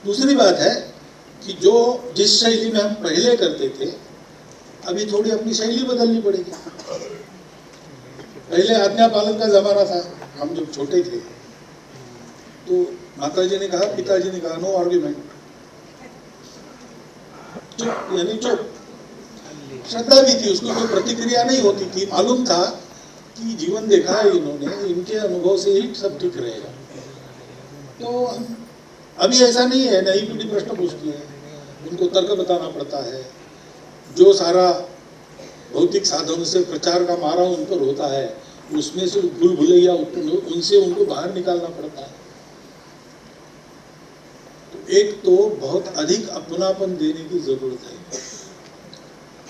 दूसरी बात है कि जो जिस शैली में हम पहले करते थे, अभी थोड़ी अपनी शैली बदलनी पड़ेगी। पहले आज्ञा पालन का जमाना था, हम जब छोटे थे तो माताजी ने कहा, पिताजी ने कहा, नो आर्ग्यूमेंट, चुप यानी चुप। श्रद्धा भी थी, उसको कोई प्रतिक्रिया नहीं होती थी, मालूम था कि जीवन देखा है इन्होंने, इनके अनुभव से ही सब ठीक रहेगा। तो अभी ऐसा नहीं है, नई पीढ़ी प्रश्न पूछती है, उनको तर्क बताना पड़ता है, जो सारा भौतिक साधनों से प्रचार का मारा उन पर होता है, उसमें से भूल भुलैया उनसे उनको बाहर निकालना पड़ता है। तो एक तो बहुत अधिक अपनापन देने की जरूरत है,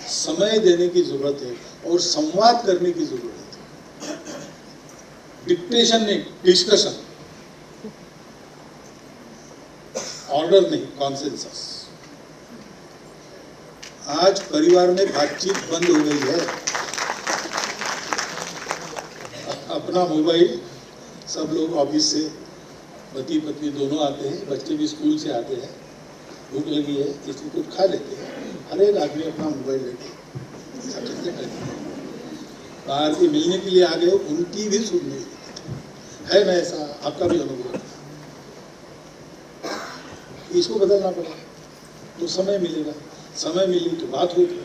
समय देने की जरूरत है और संवाद करने की जरूरत है। डिक्टेशन नहीं, डिस्कशन, ऑर्डर नहीं, कॉन्सेंसस। आज परिवार में बातचीत बंद हो गई है, अपना मोबाइल, सब लोग ऑफिस से पति पत्नी दोनों आते हैं, बच्चे भी स्कूल से आते हैं, भूख लगी है इसलिए कुछ खा लेते हैं, हर एक आदमी अपना मोबाइल लेके बाहर से मिलने के लिए आ गए, उनकी भी सुननी है ना, ऐसा आपका भी अनुभव, इसको बदलना पड़ेगा तो समय मिलेगा। समय मिली तो बात होगी,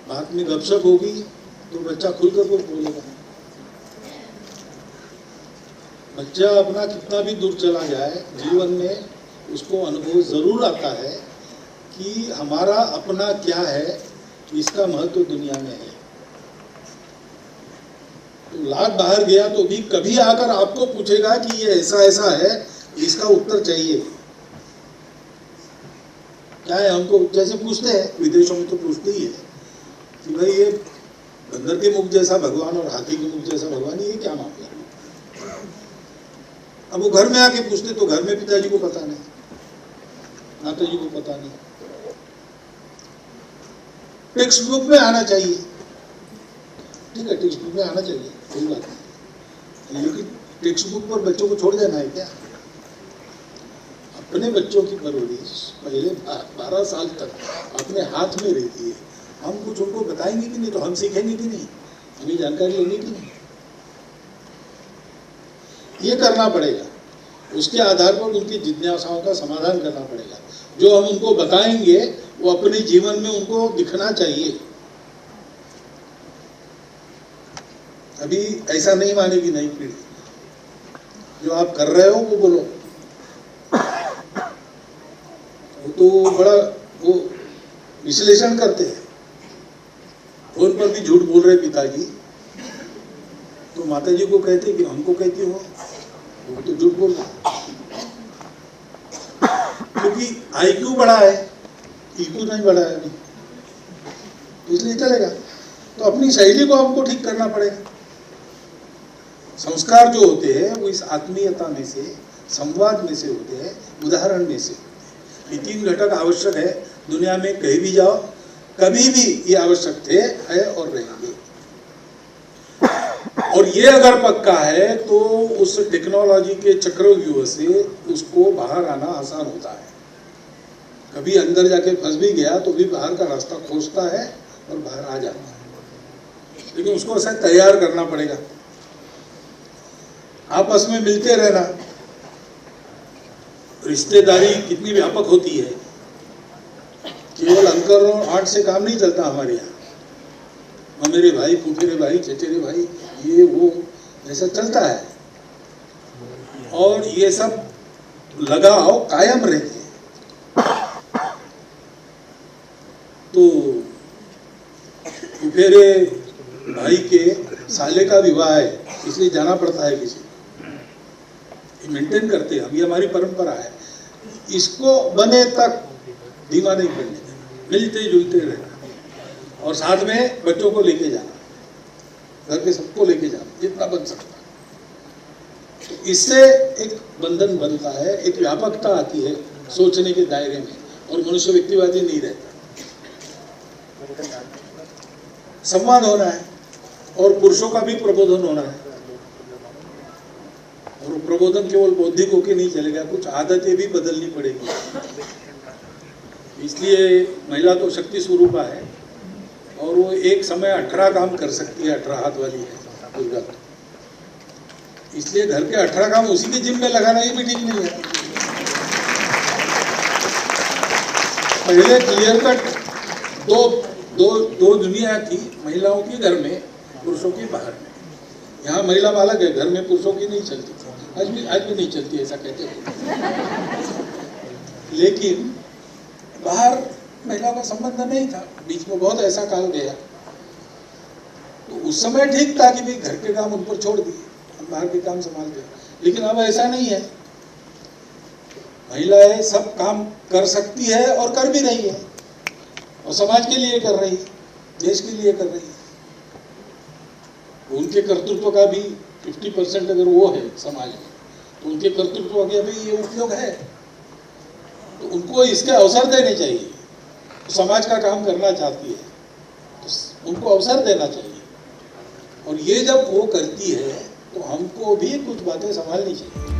बात में गपशप होगी तो बच्चा खुलकर कुछ बोलेगा। बच्चा अपना कितना भी दूर चला जाए, जीवन में उसको अनुभव जरूर आता है कि हमारा अपना क्या है, इसका महत्व दुनिया में है। तो लाख बाहर गया तो भी कभी आकर आपको पूछेगा कि ये ऐसा ऐसा है, इसका उत्तर चाहिए। क्या है, हमको जैसे पूछते हैं, विदेशों में तो पूछते ही है कि भाई ये बंदर के मुख जैसा भगवान और हाथी के मुख जैसा भगवान, ये क्या मामला है। अब वो घर में आके पूछते तो घर में पिताजी को पता नहीं, माताजी को पता नहीं। टेक्स्ट बुक में आना चाहिए, ठीक है, टेक्स्ट बुक में आना चाहिए, कोई बात नहीं, लेकिन टेक्स्ट बुक पर बच्चों को छोड़ देना है क्या। अपने बच्चों की परवरिश पहले 12 साल तक अपने हाथ में रहती है। हम कुछ उनको बताएंगे कि नहीं, तो हम सीखेंगे कि नहीं, हमें जानकारी लेनी कि नहीं, ये करना पड़ेगा। उसके आधार पर उनकी जिज्ञासाओं का समाधान करना पड़ेगा। जो हम उनको बताएंगे वो अपने जीवन में उनको दिखना चाहिए। अभी ऐसा नहीं मानेगी नई पीढ़ी, जो आप कर रहे हो वो बोलो, वो तो बड़ा वो विश्लेषण करते हैं। फोन पर भी झूठ बोल रहे पिताजी, तो माताजी को कहते कि हमको कहती हो, वो तो झूठ बोल रहा, क्योंकि IQ बढ़ा है, EQ नहीं बढ़ा है अभी, इसलिए चलेगा। तो अपनी शैली को हमको ठीक करना पड़ेगा। संस्कार जो होते हैं वो इस आत्मीयता में से, संवाद में से होते हैं, उदाहरण में से। ये 3 घटक आवश्यक है। दुनिया में कहीं भी जाओ, कभी भी ये आवश्यक थे, है और रहेंगे। और ये अगर पक्का है तो उस टेक्नोलॉजी के चक्रव्यूह से उसको बाहर आना आसान होता है। कभी अंदर जाके फंस भी गया तो भी बाहर का रास्ता खोजता है और बाहर आ जाता है। लेकिन उसको ऐसा तैयार करना पड़ेगा। आपस में मिलते रहना, रिश्तेदारी कितनी व्यापक होती है, केवल अंकल और आंट से काम नहीं चलता हमारे यहाँ। मेरे भाई, फूफेरे भाई, चचेरे भाई, ये वो ऐसा चलता है। और ये सब लगाव कायम रहते हैं। तो फूफेरे भाई के साले का विवाह है, इसलिए जाना पड़ता है किसी, मेंटेन करते हैं, अभी हमारी परंपरा है। इसको बने तक धीमा नहीं पड़ने देना, मिलते जुलते रहना और साथ में बच्चों को लेके जाना, घर के सबको लेके जाना जितना बन सकता है। तो इससे एक बंधन बनता है, एक व्यापकता आती है सोचने के दायरे में, और मनुष्य व्यक्तिवादी नहीं रहता। संवाद होना है और पुरुषों का भी प्रबोधन होना है। और प्रबोधन केवल बौद्धिक होकर नहीं चलेगा, कुछ आदतें भी बदलनी पड़ेगी। इसलिए महिला तो शक्ति स्वरूपा है और वो एक समय 18 काम कर सकती है, 18 हाथ वाली है दुर्गा। इसलिए घर के 18 काम उसी के जिम में लगाना ये भी ठीक नहीं है। पहले क्लियर कट दो दुनिया थी, महिलाओं की घर में, पुरुषों की बाहर में। यहाँ महिला बालक है, घर में पुरुषों की नहीं चलती, आज भी नहीं चलती, ऐसा कहते हैं। लेकिन बाहर महिला का संबंध नहीं था, बीच में बहुत ऐसा काल गया, तो उस समय ठीक था कि भाई घर के काम उन पर छोड़ दिए, हम बाहर के काम संभालते। लेकिन अब ऐसा नहीं है, महिलाएं सब काम कर सकती है और कर भी रही है, और समाज के लिए कर रही है, देश के लिए कर रही है। उनके कर्तृत्व का भी 50% अगर वो है समाज में, तो उनके कर्तृत्व का भी ये उपयोग है, तो उनको इसके अवसर देने चाहिए। तो समाज का काम करना चाहती है तो उनको अवसर देना चाहिए, और ये जब वो करती है तो हमको भी कुछ बातें संभालनी चाहिए।